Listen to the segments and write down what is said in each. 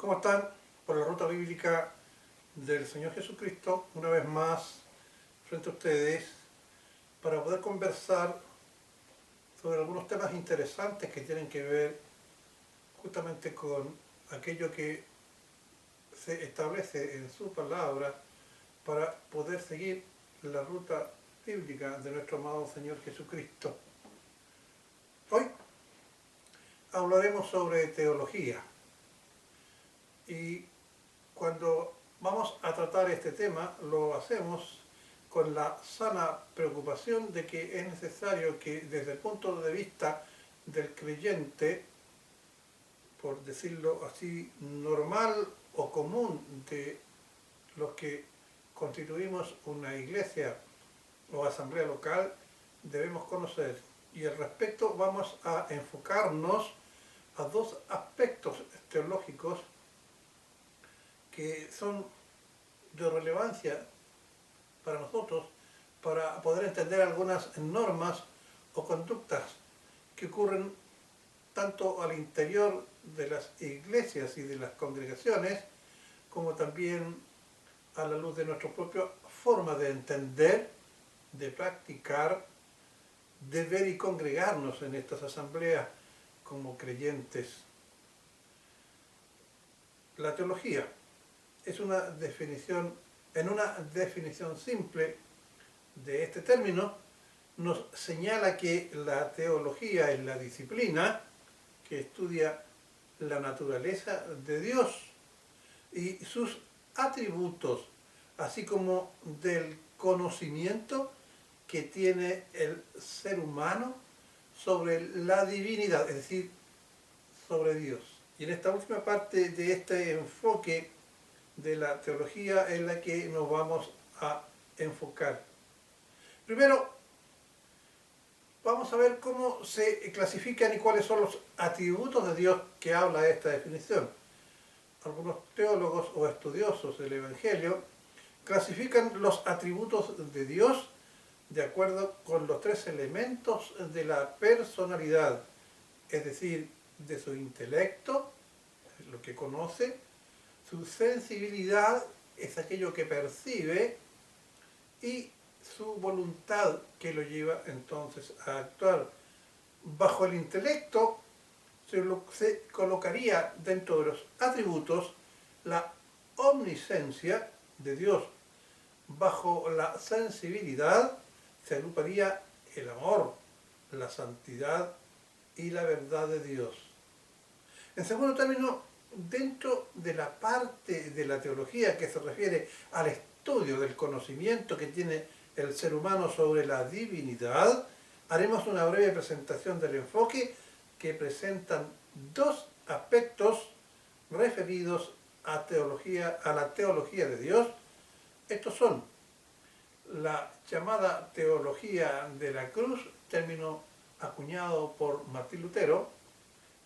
¿Cómo están? Por la ruta bíblica del Señor Jesucristo, una vez más frente a ustedes, para poder conversar sobre algunos temas interesantes que tienen que ver justamente con aquello que se establece en su palabra para poder seguir la ruta bíblica de nuestro amado Señor Jesucristo. Hoy hablaremos sobre teología y cuando vamos a tratar este tema lo hacemos con la sana preocupación de que es necesario que desde el punto de vista del creyente, por decirlo así, normal o común de los que constituimos una iglesia o asamblea local, debemos conocer. Y al respecto vamos a enfocarnos a dos aspectos teológicos que son de relevancia para nosotros para poder entender algunas normas o conductas que ocurren tanto al interior de las iglesias y de las congregaciones como también a la luz de nuestra propia forma de entender, de practicar, de ver y congregarnos en estas asambleas como creyentes. La teología es una definición, en una definición simple de este término, nos señala que la teología es la disciplina que estudia la naturaleza de Dios y sus atributos, así como del conocimiento que tiene el ser humano sobre la divinidad, es decir, sobre Dios. Y en esta última parte de este enfoque de la teología es la que nos vamos a enfocar. Primero, vamos a ver cómo se clasifican y cuáles son los atributos de Dios que habla esta definición. Algunos teólogos o estudiosos del Evangelio clasifican los atributos de Dios de acuerdo con los tres elementos de la personalidad, es decir, de su intelecto, lo que conoce, su sensibilidad es aquello que percibe y su voluntad que lo lleva entonces a actuar. Bajo el intelecto se colocaría dentro de los atributos la omnisciencia de Dios. Bajo la sensibilidad se agruparía el amor, la santidad y la verdad de Dios. En segundo término, dentro de la parte de la teología que se refiere al estudio del conocimiento que tiene el ser humano sobre la divinidad, haremos una breve presentación del enfoque que presentan dos aspectos referidos a la teología de Dios. Estos son la llamada teología de la cruz, término acuñado por Martín Lutero,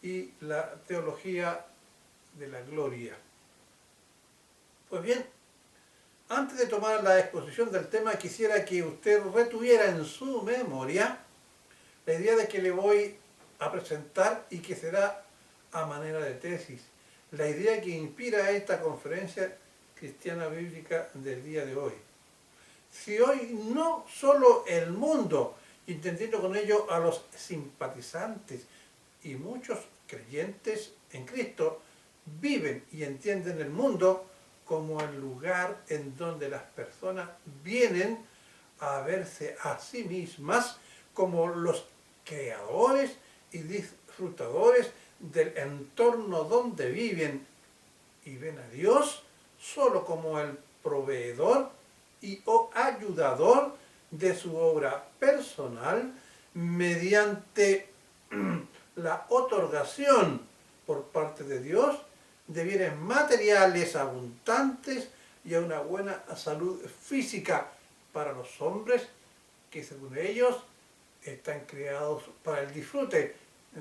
y la teología de la gloria. Pues bien, antes de tomar la exposición del tema, quisiera que usted retuviera en su memoria la idea de que le voy a presentar y que será a manera de tesis. La idea que inspira esta conferencia cristiana bíblica del día de hoy. Si hoy no solo el mundo, entendiendo con ello a los simpatizantes y muchos creyentes en Cristo, viven y entienden el mundo como el lugar en donde las personas vienen a verse a sí mismas como los creadores y disfrutadores del entorno donde viven y ven a Dios solo como el proveedor y o ayudador de su obra personal mediante la otorgación por parte de Dios de bienes materiales abundantes y a una buena salud física para los hombres que según ellos están creados para el disfrute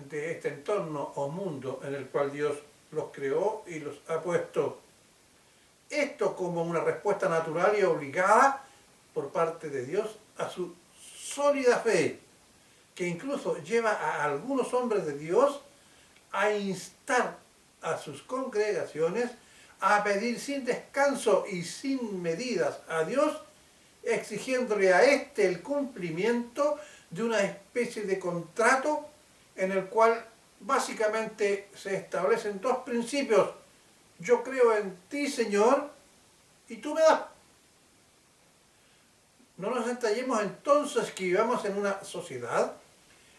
de este entorno o mundo en el cual Dios los creó y los ha puesto. Esto como una respuesta natural y obligada por parte de Dios a su sólida fe, que incluso lleva a algunos hombres de Dios a instar a sus congregaciones a pedir sin descanso y sin medidas a Dios, exigiéndole a éste el cumplimiento de una especie de contrato en el cual básicamente se establecen dos principios. Yo creo en ti, Señor, y tú me das. No nos entallemos entonces que vivamos en una sociedad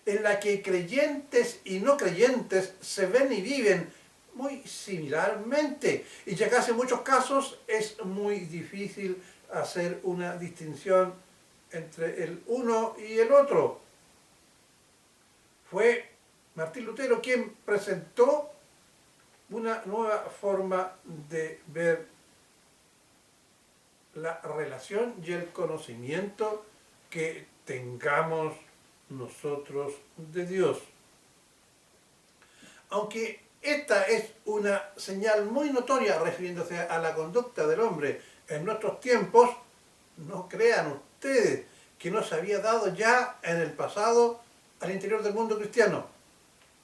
en la que creyentes y no creyentes se ven y viven muy similarmente, y ya casi en muchos casos es muy difícil hacer una distinción entre el uno y el otro. Fue Martín Lutero quien presentó una nueva forma de ver la relación y el conocimiento que tengamos nosotros de Dios. Aunque esta es una señal muy notoria refiriéndose a la conducta del hombre en nuestros tiempos, no crean ustedes que no se había dado ya en el pasado al interior del mundo cristiano.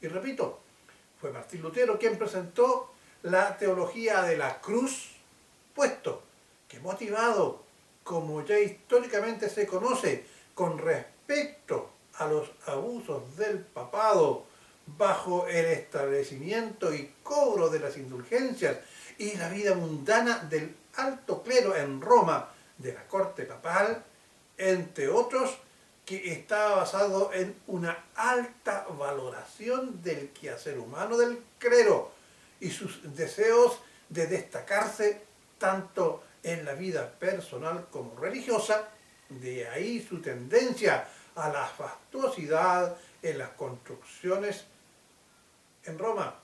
Y repito, fue Martín Lutero quien presentó la teología de la cruz, puesto que motivado, como ya históricamente se conoce, con respecto a los abusos del papado bajo el establecimiento y cobro de las indulgencias y la vida mundana del alto clero en Roma de la corte papal, entre otros, que estaba basado en una alta valoración del quehacer humano del clero y sus deseos de destacarse tanto en la vida personal como religiosa. De ahí su tendencia a la fastuosidad en las construcciones en Roma,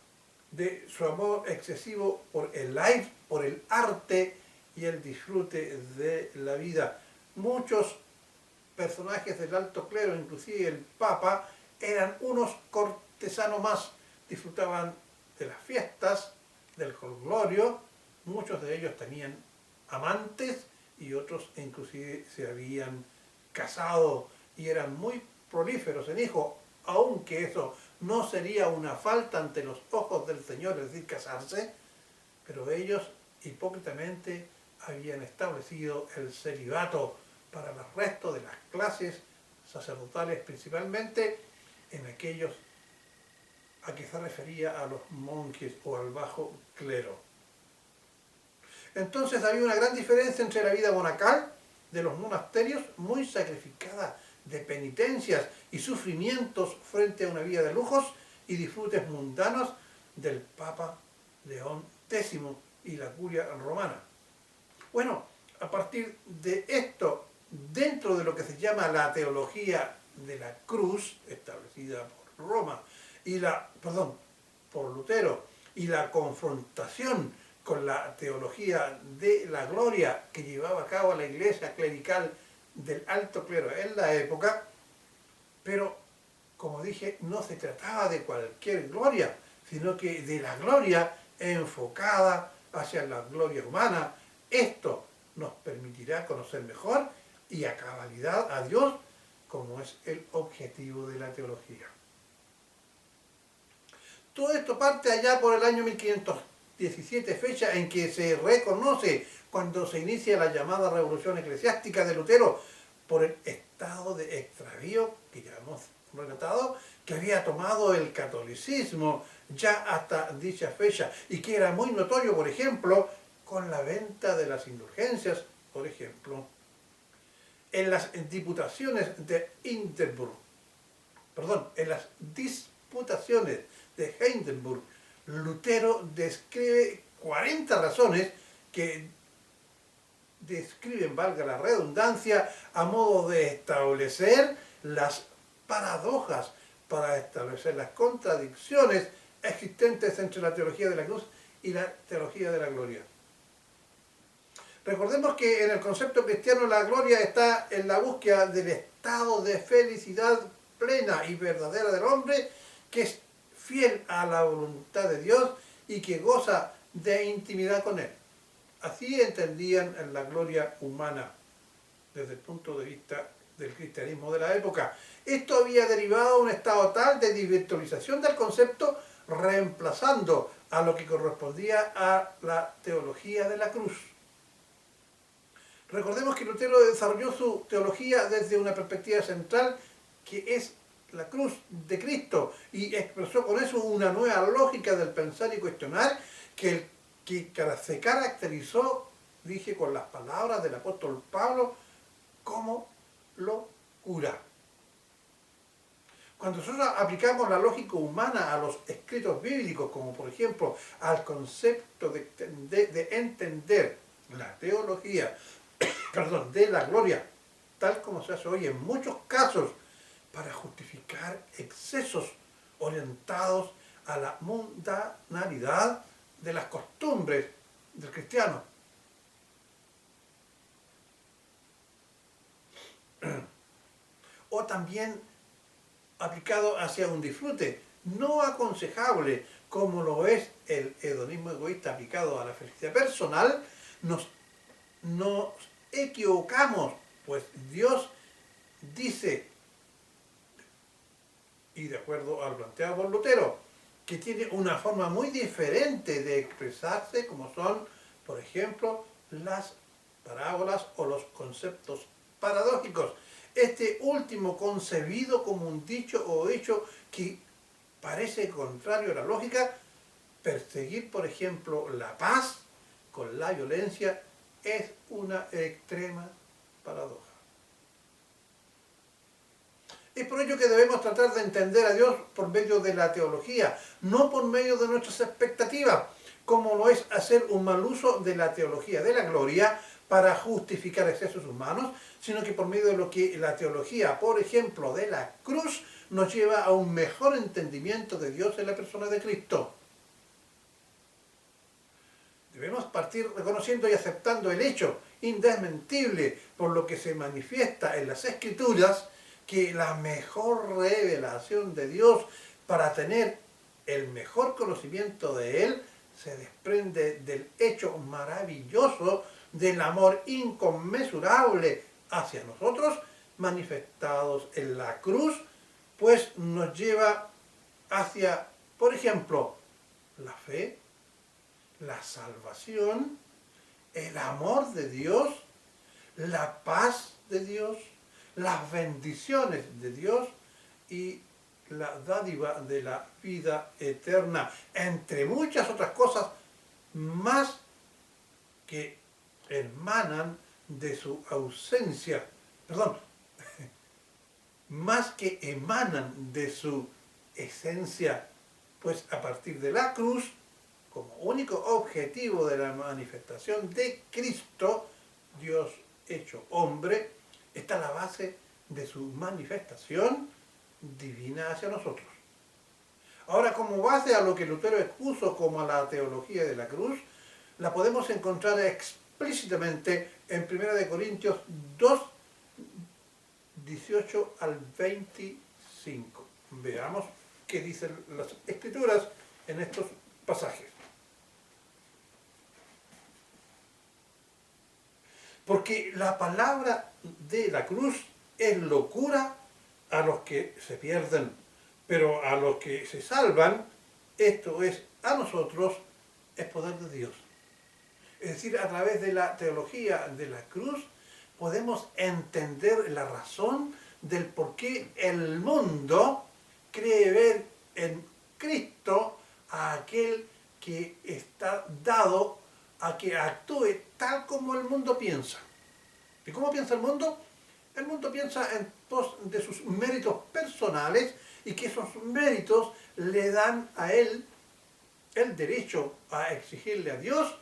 de su amor excesivo por el life, por el arte y el disfrute de la vida. Muchos personajes del alto clero, inclusive el Papa, eran unos cortesanos más, disfrutaban de las fiestas, del jolgorio, muchos de ellos tenían amantes y otros inclusive se habían casado y eran muy prolíferos en hijos, aunque eso no sería una falta ante los ojos del Señor, es decir, casarse, pero ellos hipócritamente habían establecido el celibato para el resto de las clases sacerdotales, principalmente en aquellos a que se refería a los monjes o al bajo clero. Entonces había una gran diferencia entre la vida monacal de los monasterios, muy sacrificada de penitencias y sufrimientos frente a una vida de lujos y disfrutes mundanos del Papa León X y la curia romana. Bueno, a partir de esto, dentro de lo que se llama la teología de la cruz, establecida por Roma, por Lutero, y la confrontación con la teología de la gloria que llevaba a cabo la iglesia clerical del alto clero en la época, pero como dije, no se trataba de cualquier gloria, sino que de la gloria enfocada hacia la gloria humana. Esto nos permitirá conocer mejor y a cabalidad a Dios, como es el objetivo de la teología. Todo esto parte allá por el año 1517, fecha en que se reconoce cuando se inicia la llamada revolución eclesiástica de Lutero por el estado de extravío que ya hemos relatado, que había tomado el catolicismo ya hasta dicha fecha y que era muy notorio, por ejemplo, con la venta de las indulgencias, por ejemplo, en las diputaciones de en las disputaciones de Heidelberg, Lutero describe 40 razones que describen, valga la redundancia, a modo de establecer las paradojas, para establecer las contradicciones existentes entre la teología de la cruz y la teología de la gloria. Recordemos que en el concepto cristiano la gloria está en la búsqueda del estado de felicidad plena y verdadera del hombre, que es fiel a la voluntad de Dios y que goza de intimidad con Él. Así entendían la gloria humana desde el punto de vista del cristianismo de la época. Esto había derivado a un estado tal de desvirtualización del concepto, reemplazando a lo que correspondía a la teología de la cruz. Recordemos que Lutero desarrolló su teología desde una perspectiva central que es la cruz de Cristo y expresó con eso una nueva lógica del pensar y cuestionar que se caracterizó, dije, con las palabras del apóstol Pablo, como locura. Cuando nosotros aplicamos la lógica humana a los escritos bíblicos, como por ejemplo al concepto de entender la teología, perdón, de la gloria, tal como se hace hoy en muchos casos, para justificar excesos orientados a la mundanalidad de las costumbres del cristiano. O también aplicado hacia un disfrute no aconsejable, como lo es el hedonismo egoísta aplicado a la felicidad personal, nos equivocamos, pues Dios dice, y de acuerdo al planteado por Lutero, que tiene una forma muy diferente de expresarse, como son, por ejemplo, las parábolas o los conceptos paradójicos. Este último concebido como un dicho o hecho que parece contrario a la lógica, perseguir, por ejemplo, la paz con la violencia es una extrema paradoja. Es por ello que debemos tratar de entender a Dios por medio de la teología, no por medio de nuestras expectativas, como lo es hacer un mal uso de la teología de la gloria para justificar excesos humanos, sino que por medio de lo que la teología, por ejemplo, de la cruz, nos lleva a un mejor entendimiento de Dios en la persona de Cristo. Debemos partir reconociendo y aceptando el hecho indesmentible por lo que se manifiesta en las Escrituras, que la mejor revelación de Dios para tener el mejor conocimiento de Él se desprende del hecho maravilloso del amor inconmensurable hacia nosotros, manifestados en la cruz, pues nos lleva hacia, por ejemplo, la fe, la salvación, el amor de Dios, la paz de Dios, las bendiciones de Dios y la dádiva de la vida eterna, entre muchas otras cosas más que emanan de su ausencia, perdón, más que emanan de su esencia, pues a partir de la cruz, como único objetivo de la manifestación de Cristo, Dios hecho hombre, está la base de su manifestación divina hacia nosotros. Ahora, como base a lo que Lutero expuso como a la teología de la cruz, la podemos encontrar explícitamente en 1 Corintios 2, 18 al 25. Veamos qué dicen las Escrituras en estos pasajes. Porque la palabra de la cruz es locura a los que se pierden, pero a los que se salvan, esto es, a nosotros, es poder de Dios. Es decir, a través de la teología de la cruz podemos entender la razón del por qué el mundo cree ver en Cristo a aquel que está dado a que actúe tal como el mundo piensa. ¿Y cómo piensa el mundo? El mundo piensa en pos de sus méritos personales y que esos méritos le dan a él el derecho a exigirle a Dios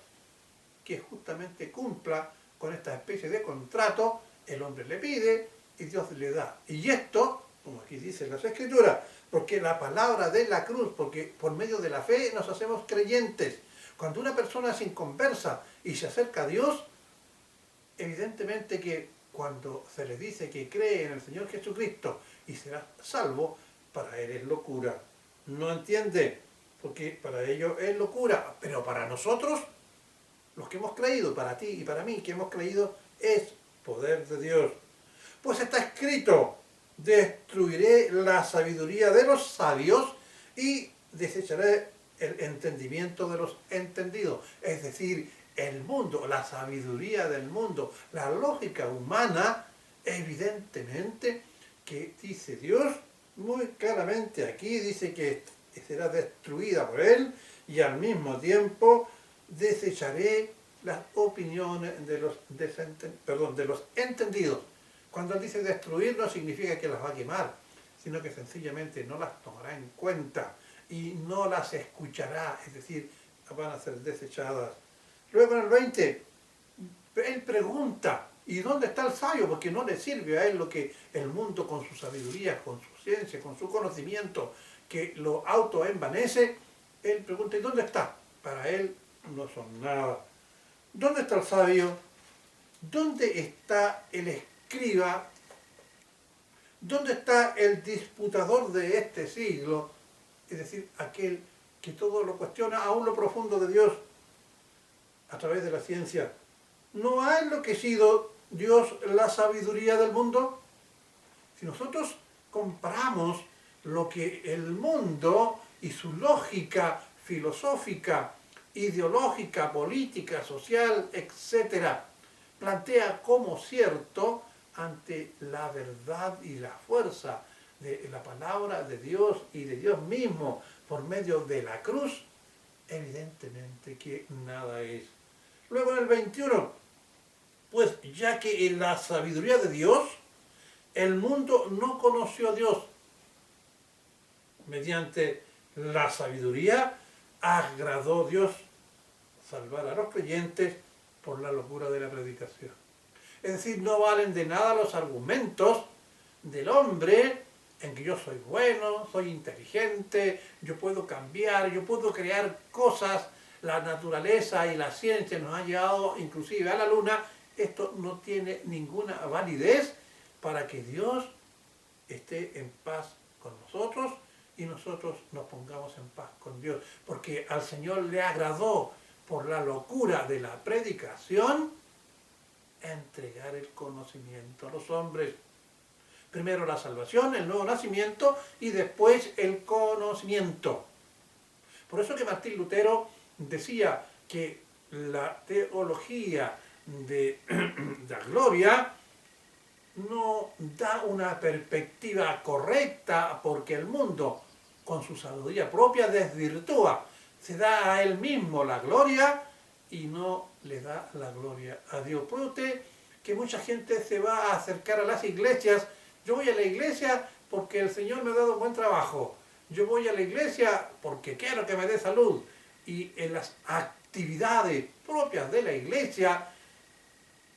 que justamente cumpla con esta especie de contrato. El hombre le pide y Dios le da. Y esto, como aquí dicen las Escrituras, porque la palabra de la cruz, porque por medio de la fe nos hacemos creyentes. Cuando una persona es inconversa y se acerca a Dios, evidentemente que cuando se le dice que cree en el Señor Jesucristo y será salvo, para él es locura. No entiende, porque para ellos es locura, pero para nosotros, los que hemos creído, para ti y para mí que hemos creído, es poder de Dios. Pues está escrito, destruiré la sabiduría de los sabios y desecharé el entendimiento de los entendidos, es decir, el mundo, la sabiduría del mundo, la lógica humana, evidentemente que dice Dios muy claramente aquí, dice que será destruida por él y al mismo tiempo desecharé las opiniones de los, de los entendidos. Cuando él dice destruir no significa que las va a quemar, sino que sencillamente no las tomará en cuenta y no las escuchará, es decir, van a ser desechadas. Luego en el 20, él pregunta, ¿y dónde está el sabio? Porque no le sirve a él lo que el mundo con su sabiduría, con su ciencia, con su conocimiento, que lo autoenvanece. Él pregunta, ¿y dónde está? Para él no son nada. ¿Dónde está el sabio? ¿Dónde está el escriba? ¿Dónde está el disputador de este siglo? Es decir, aquel que todo lo cuestiona, aún lo profundo de Dios, a través de la ciencia. ¿No ha enloquecido Dios la sabiduría del mundo? Si nosotros comparamos lo que el mundo y su lógica filosófica, ideológica, política, social, etc., plantea como cierto ante la verdad y la fuerza de la palabra de Dios y de Dios mismo por medio de la cruz, evidentemente que nada es. Luego en el 21, pues ya que en la sabiduría de Dios, el mundo no conoció a Dios. Mediante la sabiduría agradó Dios salvar a los creyentes por la locura de la predicación. Es decir, no valen de nada los argumentos del hombre en que yo soy bueno, soy inteligente, yo puedo cambiar, yo puedo crear cosas, la naturaleza y la ciencia nos han llevado inclusive a la luna. Esto no tiene ninguna validez para que Dios esté en paz con nosotros y nosotros nos pongamos en paz con Dios, porque al Señor le agradó por la locura de la predicación entregar el conocimiento a los hombres. Primero la salvación, el nuevo nacimiento y después el conocimiento. Por eso que Martín Lutero decía que la teología de la gloria no da una perspectiva correcta porque el mundo con su sabiduría propia desvirtúa, se da a él mismo la gloria y no le da la gloria a Dios. Puede usted que mucha gente se va a acercar a las iglesias. Yo voy a la iglesia porque el Señor me ha dado un buen trabajo. Yo voy a la iglesia porque quiero que me dé salud. Y en las actividades propias de la iglesia,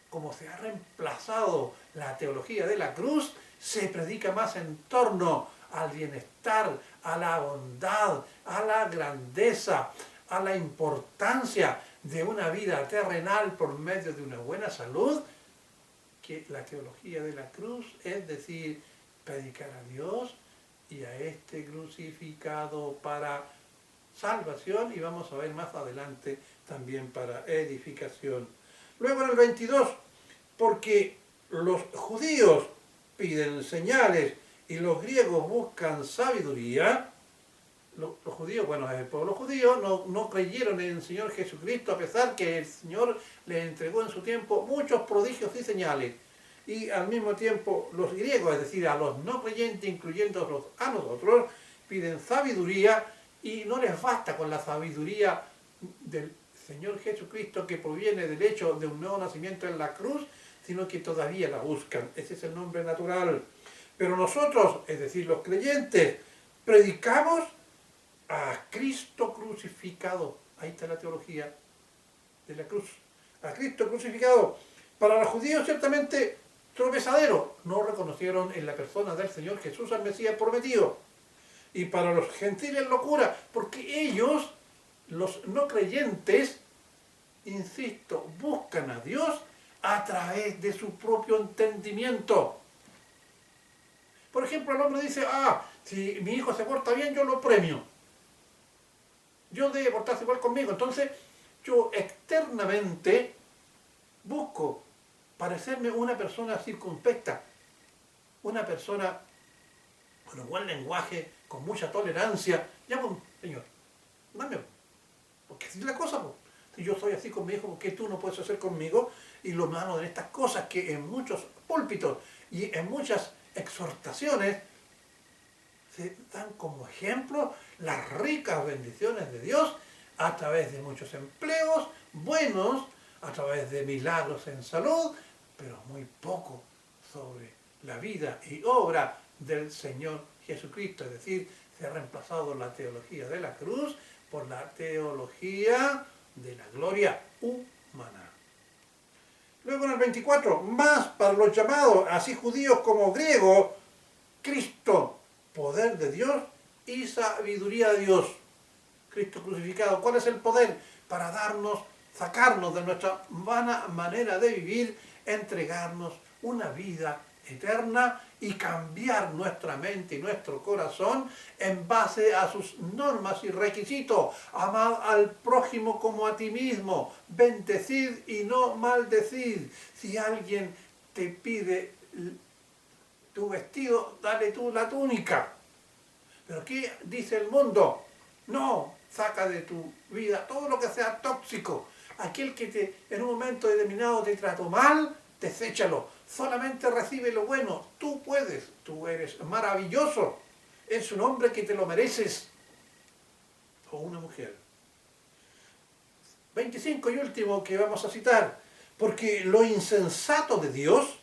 como se ha reemplazado la teología de la cruz, se predica más en torno al bienestar, a la bondad, a la grandeza, a la importancia de una vida terrenal por medio de una buena salud, que la teología de la cruz, es decir, predicar a Dios y a este crucificado para salvación y vamos a ver más adelante también para edificación. Luego en el 22, porque los judíos piden señales y los griegos buscan sabiduría, los judíos, bueno, el pueblo judío no creyeron en el Señor Jesucristo a pesar que el Señor les entregó en su tiempo muchos prodigios y señales. Y al mismo tiempo los griegos, es decir, a los no creyentes, incluyéndolos a nosotros, piden sabiduría y no les basta con la sabiduría del Señor Jesucristo que proviene del hecho de un nuevo nacimiento en la cruz, sino que todavía la buscan. Ese es el nombre natural. Pero nosotros, es decir, los creyentes, predicamos a Cristo crucificado. Ahí está la teología de la cruz. A Cristo crucificado. Para los judíos ciertamente tropezadero. No reconocieron en la persona del Señor Jesús al Mesías prometido. Y para los gentiles locura, porque ellos, los no creyentes, insisto, buscan a Dios a través de su propio entendimiento. Por ejemplo, el hombre dice, si mi hijo se porta bien, yo lo premio. Dios debe portarse igual conmigo. Entonces, yo externamente busco parecerme una persona circunspecta, una persona con un buen lenguaje, con mucha tolerancia. Ya, Señor, dame. Porque así es la cosa, pues. Si yo soy así con mi hijo, ¿por qué tú no puedes hacer conmigo? Y lo malo de estas cosas que en muchos púlpitos y en muchas exhortaciones se dan como ejemplo las ricas bendiciones de Dios a través de muchos empleos buenos, a través de milagros en salud, pero muy poco sobre la vida y obra del Señor Jesucristo. Es decir, se ha reemplazado la teología de la cruz por la teología de la gloria humana. Luego en el 24, más para los llamados, así judíos como griegos, Cristo, poder de Dios y sabiduría de Dios. Cristo crucificado, ¿cuál es el poder? Para darnos, sacarnos de nuestra vana manera de vivir, entregarnos una vida eterna y cambiar nuestra mente y nuestro corazón en base a sus normas y requisitos. Amad al prójimo como a ti mismo, bendecid y no maldecid. Si alguien te pide tu vestido, dale tú la túnica. Pero ¿qué dice el mundo? No, saca de tu vida todo lo que sea tóxico. Aquel que en un momento determinado te trató mal, deséchalo. Solamente recibe lo bueno. Tú puedes, tú eres maravilloso. Es un hombre que te lo mereces. O una mujer. 25 y último que vamos a citar. Porque lo insensato de Dios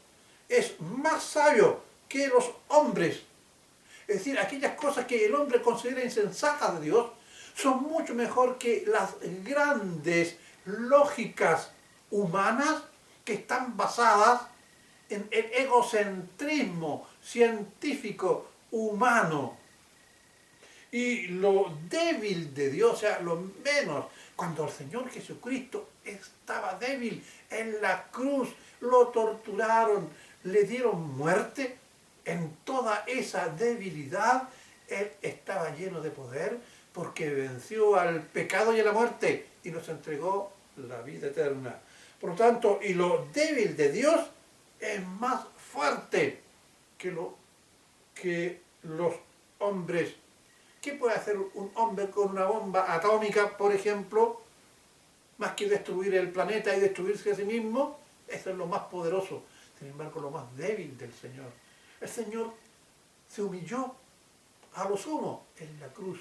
es más sabio que los hombres. Es decir, aquellas cosas que el hombre considera insensatas de Dios son mucho mejor que las grandes lógicas humanas que están basadas en el egocentrismo científico humano. Y lo débil de Dios, o sea, lo menos, cuando el Señor Jesucristo estaba débil en la cruz, lo torturaron, le dieron muerte, en toda esa debilidad, Él estaba lleno de poder porque venció al pecado y a la muerte y nos entregó la vida eterna. Por lo tanto, y lo débil de Dios es más fuerte que los hombres. ¿Qué puede hacer un hombre con una bomba atómica, por ejemplo, más que destruir el planeta y destruirse a sí mismo? Eso es lo más poderoso, sin embargo, lo más débil del Señor. El Señor se humilló a lo sumo en la cruz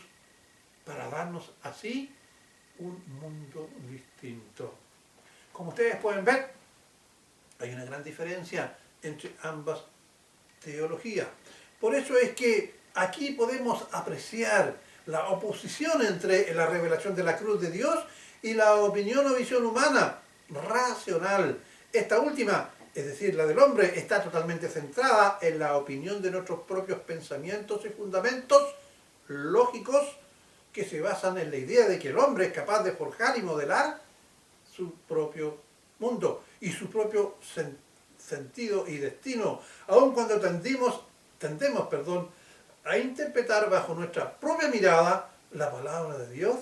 para darnos así un mundo distinto. Como ustedes pueden ver, hay una gran diferencia entre ambas teologías. Por eso es que aquí podemos apreciar la oposición entre la revelación de la cruz de Dios y la opinión o visión humana, racional. Esta última, es decir, la del hombre, está totalmente centrada en la opinión de nuestros propios pensamientos y fundamentos lógicos que se basan en la idea de que el hombre es capaz de forjar y modelar su propio mundo y su propio sentido y destino, aun cuando tendemos a interpretar bajo nuestra propia mirada la palabra de Dios,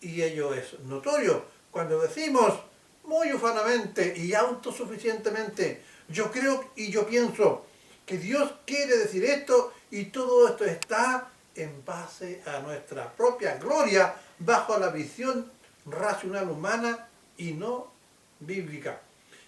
y ello es notorio cuando decimos muy ufanamente y autosuficientemente: yo creo y yo pienso que Dios quiere decir esto, y todo esto está en base a nuestra propia gloria bajo la visión racional humana y no bíblica.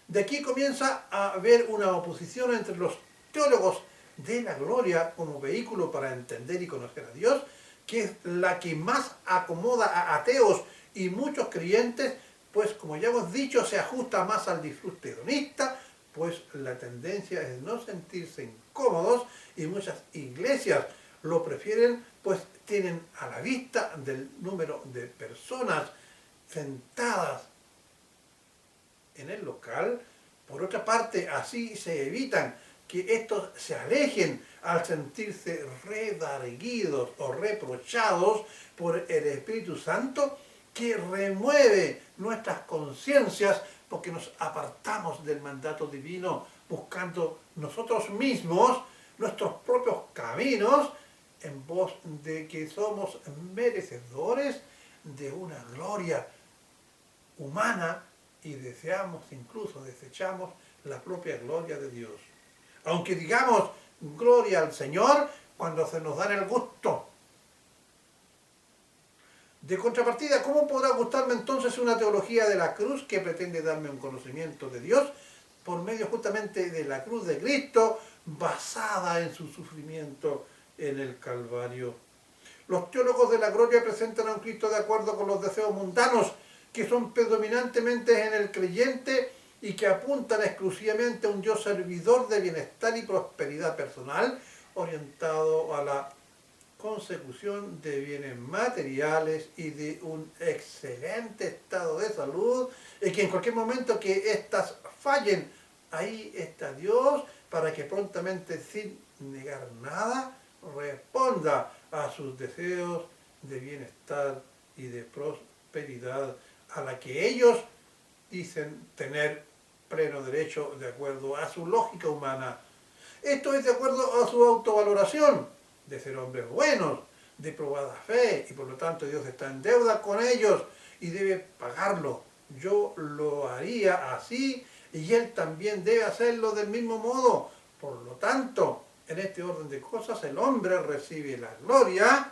De aquí comienza a haber una oposición entre los teólogos de la gloria como vehículo para entender y conocer a Dios, que es la que más acomoda a ateos y muchos creyentes, pues como ya hemos dicho, se ajusta más al disfrute hedonista, pues la tendencia es no sentirse incómodos, y muchas iglesias lo prefieren, pues tienen a la vista del número de personas sentadas en el local. Por otra parte, así se evitan que estos se alejen al sentirse redarguidos o reprochados por el Espíritu Santo, que remueve nuestras conciencias porque nos apartamos del mandato divino, buscando nosotros mismos nuestros propios caminos, en voz de que somos merecedores de una gloria humana, y deseamos, incluso desechamos la propia gloria de Dios. Aunque digamos gloria al Señor cuando se nos da el gusto De contrapartida, ¿cómo podrá gustarme entonces una teología de la cruz que pretende darme un conocimiento de Dios por medio justamente de la cruz de Cristo, basada en su sufrimiento en el Calvario? Los teólogos de la gloria presentan a un Cristo de acuerdo con los deseos mundanos, que son predominantemente en el creyente y que apuntan exclusivamente a un Dios servidor de bienestar y prosperidad personal, orientado a la consecución de bienes materiales y de un excelente estado de salud, y que en cualquier momento que éstas fallen, ahí está Dios para que prontamente, sin negar nada, responda a sus deseos de bienestar y de prosperidad a la que ellos dicen tener pleno derecho de acuerdo a su lógica humana. Esto es de acuerdo a su autovaloración de ser hombres buenos, de probada fe, y por lo tanto Dios está en deuda con ellos y debe pagarlo. Yo lo haría así y Él también debe hacerlo del mismo modo. Por lo tanto, en este orden de cosas, el hombre recibe la gloria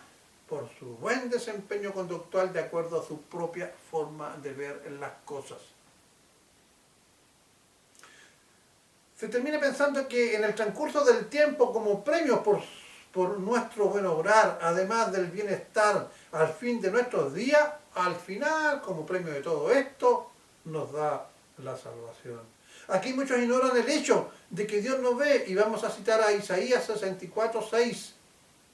por su buen desempeño conductual de acuerdo a su propia forma de ver las cosas. Se termina pensando que en el transcurso del tiempo, como premio por nuestro buen obrar, además del bienestar al fin de nuestros días, al final, como premio de todo esto, nos da la salvación. Aquí muchos ignoran el hecho de que Dios nos ve, y vamos a citar a Isaías 64:6.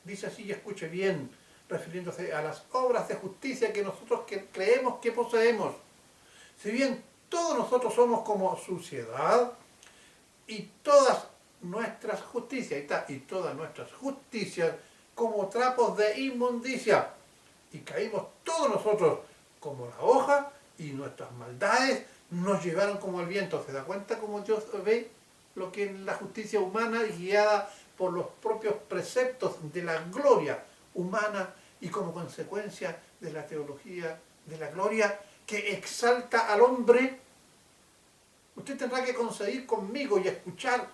Dice así, y escuche bien, refiriéndose a las obras de justicia que nosotros creemos que poseemos. Si bien todos nosotros somos como suciedad, y todas nuestras justicias, y todas nuestras justicias como trapos de inmundicia, y caímos todos nosotros como la hoja, y nuestras maldades nos llevaron como el viento. ¿Se da cuenta cómo Dios ve lo que es la justicia humana, guiada por los propios preceptos de la gloria humana y como consecuencia de la teología de la gloria que exalta al hombre? Usted tendrá que conseguir conmigo y escuchar,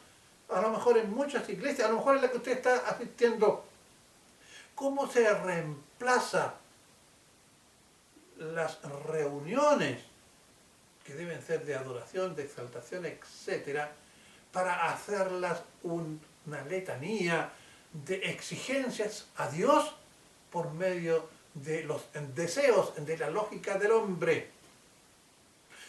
a lo mejor en muchas iglesias, a lo mejor en la que usted está asistiendo, cómo se reemplaza las reuniones que deben ser de adoración, de exaltación, etcétera, para hacerlas una letanía de exigencias a Dios por medio de los deseos, de la lógica del hombre.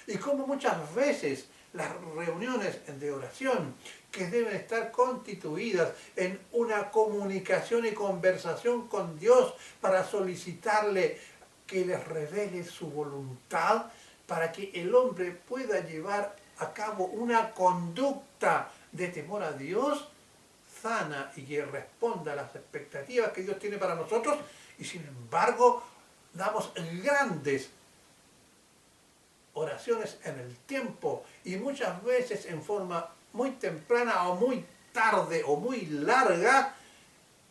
Y como muchas veces las reuniones de oración, que deben estar constituidas en una comunicación y conversación con Dios para solicitarle que les revele su voluntad, para que el hombre pueda llevar a cabo una conducta de temor a Dios sana y que responda a las expectativas que Dios tiene para nosotros, y sin embargo damos grandes oraciones en el tiempo y muchas veces en forma muy temprana o muy tarde o muy larga,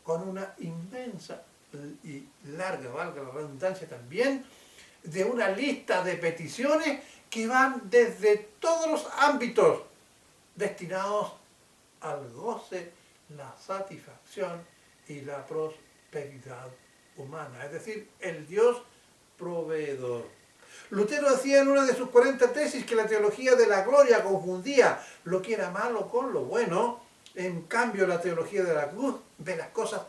con una inmensa y larga, valga la redundancia también, de una lista de peticiones que van desde todos los ámbitos destinados al goce, la satisfacción y la prosperidad humana, es decir, el Dios proveedor. Lutero decía en una de sus 40 tesis que la teología de la gloria confundía lo que era malo con lo bueno. En cambio, la teología de la cruz ve las cosas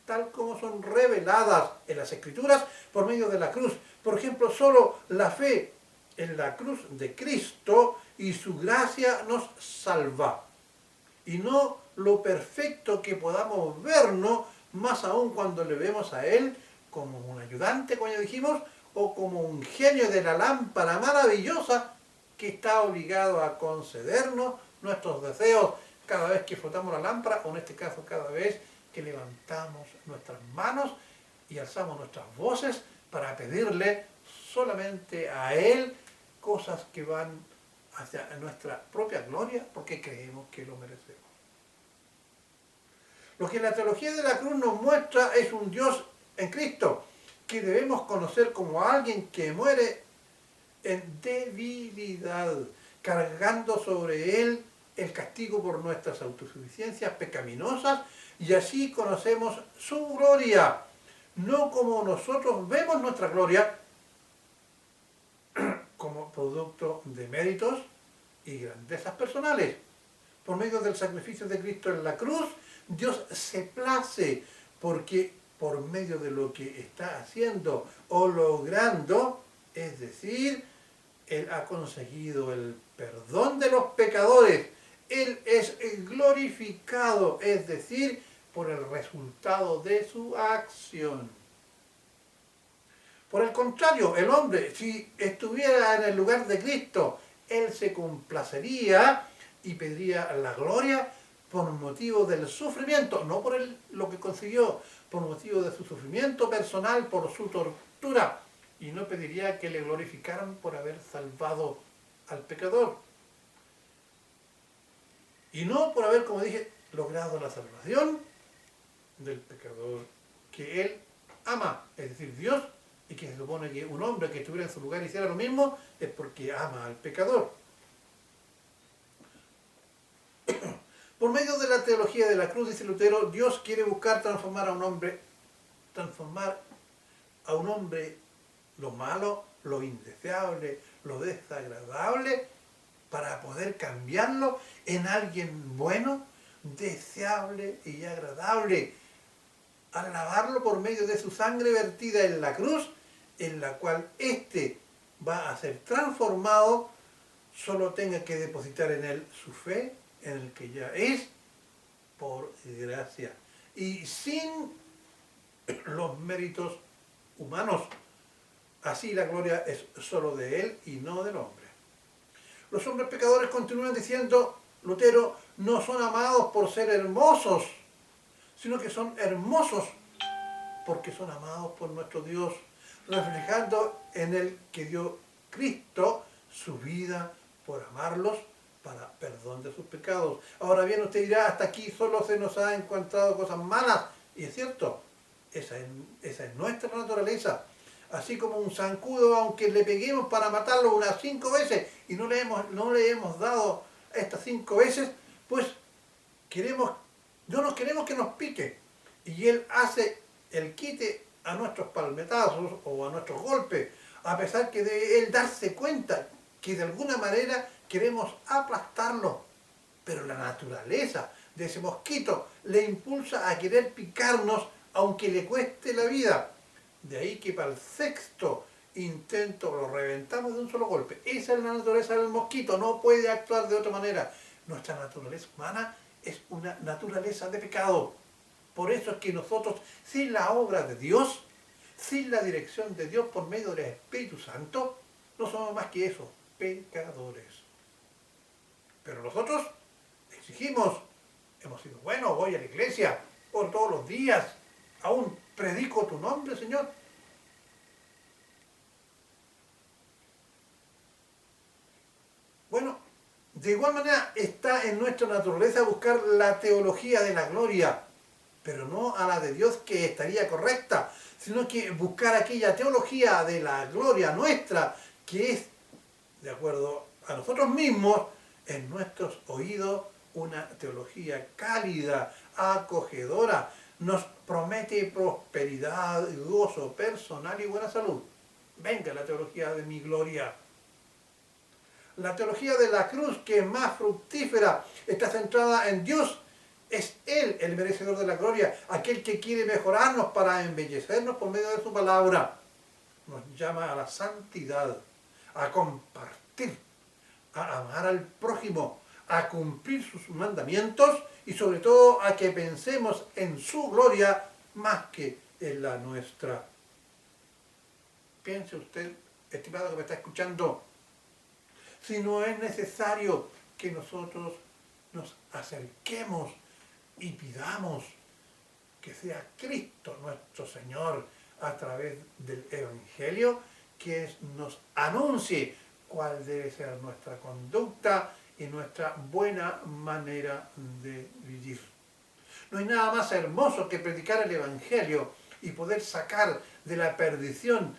tal como son reveladas en las Escrituras por medio de la cruz. Por ejemplo, solo la fe en la cruz de Cristo y su gracia nos salva. Y no lo perfecto que podamos vernos, más aún cuando le vemos a Él como un ayudante, como ya dijimos, o como un genio de la lámpara maravillosa que está obligado a concedernos nuestros deseos cada vez que frotamos la lámpara, o en este caso cada vez que levantamos nuestras manos y alzamos nuestras voces para pedirle solamente a Él cosas que van hacia nuestra propia gloria porque creemos que lo merecemos. Lo que la teología de la cruz nos muestra es un Dios en Cristo que debemos conocer como alguien que muere en debilidad, cargando sobre Él el castigo por nuestras autosuficiencias pecaminosas, y así conocemos su gloria, no como nosotros vemos nuestra gloria, como producto de méritos y grandezas personales. Por medio del sacrificio de Cristo en la cruz, Dios se place porque por medio de lo que está haciendo o logrando, es decir, Él ha conseguido el perdón de los pecadores. Él es glorificado, es decir, por el resultado de su acción. Por el contrario, el hombre, si estuviera en el lugar de Cristo, él se complacería y pediría la gloria por motivo del sufrimiento, no por lo que consiguió, por motivo de su sufrimiento personal, por su tortura, y no pediría que le glorificaran por haber salvado al pecador. Y no por haber, como dije, logrado la salvación del pecador que él ama, es decir, Dios, y que se supone que un hombre que estuviera en su lugar y hiciera lo mismo es porque ama al pecador. Por medio de la teología de la cruz, dice Lutero, Dios quiere buscar transformar a un hombre lo malo, lo indeseable, lo desagradable, para poder cambiarlo en alguien bueno, deseable y agradable, al lavarlo por medio de su sangre vertida en la cruz, en la cual éste va a ser transformado, solo tenga que depositar en él su fe, en el que ya es, por gracia, y sin los méritos humanos. Así la gloria es solo de él y no del hombre. Los hombres pecadores, continúan diciendo Lutero, no son amados por ser hermosos, sino que son hermosos porque son amados por nuestro Dios, reflejando en el que dio Cristo su vida por amarlos para perdón de sus pecados. Ahora bien, usted dirá, hasta aquí solo se nos ha encontrado cosas malas, y es cierto, esa es nuestra naturaleza. Así como un zancudo, aunque le peguemos para matarlo unas 5 veces y no le hemos dado estas 5 veces, pues no nos queremos que nos pique. Y él hace el quite a nuestros palmetazos o a nuestros golpes, a pesar que de él darse cuenta que de alguna manera queremos aplastarlo. Pero la naturaleza de ese mosquito le impulsa a querer picarnos aunque le cueste la vida. De ahí que para el 6º intento lo reventamos de un solo golpe. Esa es la naturaleza del mosquito, no puede actuar de otra manera. Nuestra naturaleza humana es una naturaleza de pecado. Por eso es que nosotros, sin la obra de Dios, sin la dirección de Dios por medio del Espíritu Santo, no somos más que eso, pecadores. Pero nosotros exigimos, hemos sido buenos, voy a la iglesia, por todos los días, aún predico tu nombre, Señor. Bueno, de igual manera está en nuestra naturaleza buscar la teología de la gloria, pero no a la de Dios, que estaría correcta, sino que buscar aquella teología de la gloria nuestra, que es, de acuerdo a nosotros mismos, en nuestros oídos, una teología cálida, acogedora, nos promete prosperidad, gozo personal y buena salud. Venga la teología de mi gloria. La teología de la cruz, que es más fructífera, está centrada en Dios. Es Él el merecedor de la gloria, aquel que quiere mejorarnos para embellecernos por medio de su palabra. Nos llama a la santidad, a compartir, a amar al prójimo, a cumplir sus mandamientos y sobre todo a que pensemos en su gloria más que en la nuestra. Piense usted, estimado que me está escuchando, si no es necesario que nosotros nos acerquemos y pidamos que sea Cristo nuestro Señor a través del Evangelio, que nos anuncie cuál debe ser nuestra conducta y nuestra buena manera de vivir. No hay nada más hermoso que predicar el Evangelio y poder sacar de la perdición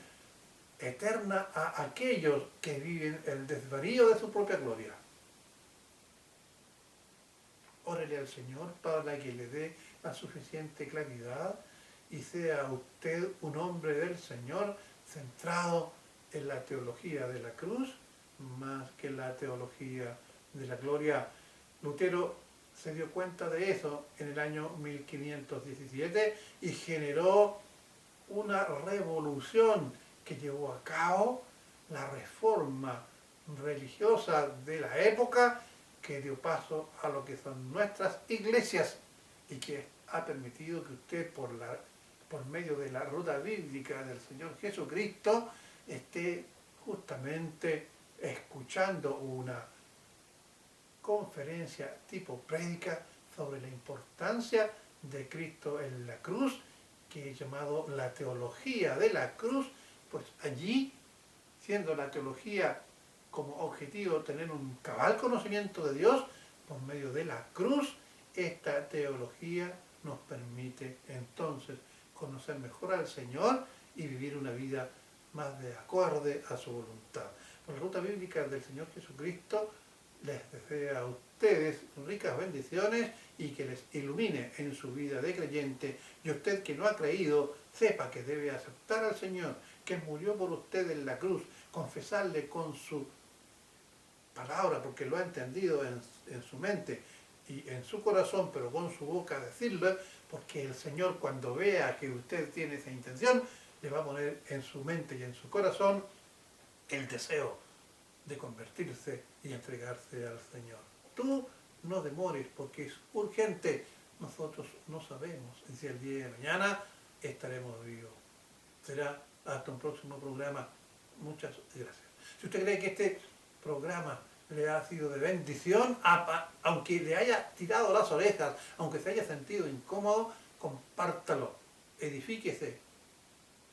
eterna a aquellos que viven el desvarío de su propia gloria. Órele al Señor para que le dé la suficiente claridad y sea usted un hombre del Señor centrado en la teología de la cruz más que en la teología de la gloria. Lutero se dio cuenta de eso en el año 1517 y generó una revolución que llevó a cabo la reforma religiosa de la época que dio paso a lo que son nuestras iglesias y que ha permitido que usted por medio de la ruta bíblica del Señor Jesucristo esté justamente escuchando una conferencia tipo prédica sobre la importancia de Cristo en la cruz, que es llamado la teología de la cruz. Pues allí, siendo la teología como objetivo tener un cabal conocimiento de Dios por medio de la cruz, esta teología nos permite entonces conocer mejor al Señor y vivir una vida más de acorde a su voluntad. Por la ruta bíblica del Señor Jesucristo les desea a ustedes ricas bendiciones y que les ilumine en su vida de creyente, y usted que no ha creído sepa que debe aceptar al Señor, que murió por usted en la cruz, confesarle con su palabra, porque lo ha entendido en su mente y en su corazón, pero con su boca decirlo, porque el Señor, cuando vea que usted tiene esa intención, le va a poner en su mente y en su corazón el deseo de convertirse y entregarse al Señor. Tú no demores, porque es urgente. Nosotros no sabemos si el día de mañana estaremos vivos. Será hasta un próximo programa. Muchas gracias. Si usted cree que este programa le ha sido de bendición, aunque le haya tirado las orejas, aunque se haya sentido incómodo, compártalo, edifíquese,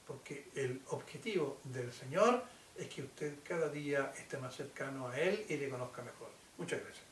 porque el objetivo del Señor es que usted cada día esté más cercano a Él y le conozca mejor. Muchas gracias.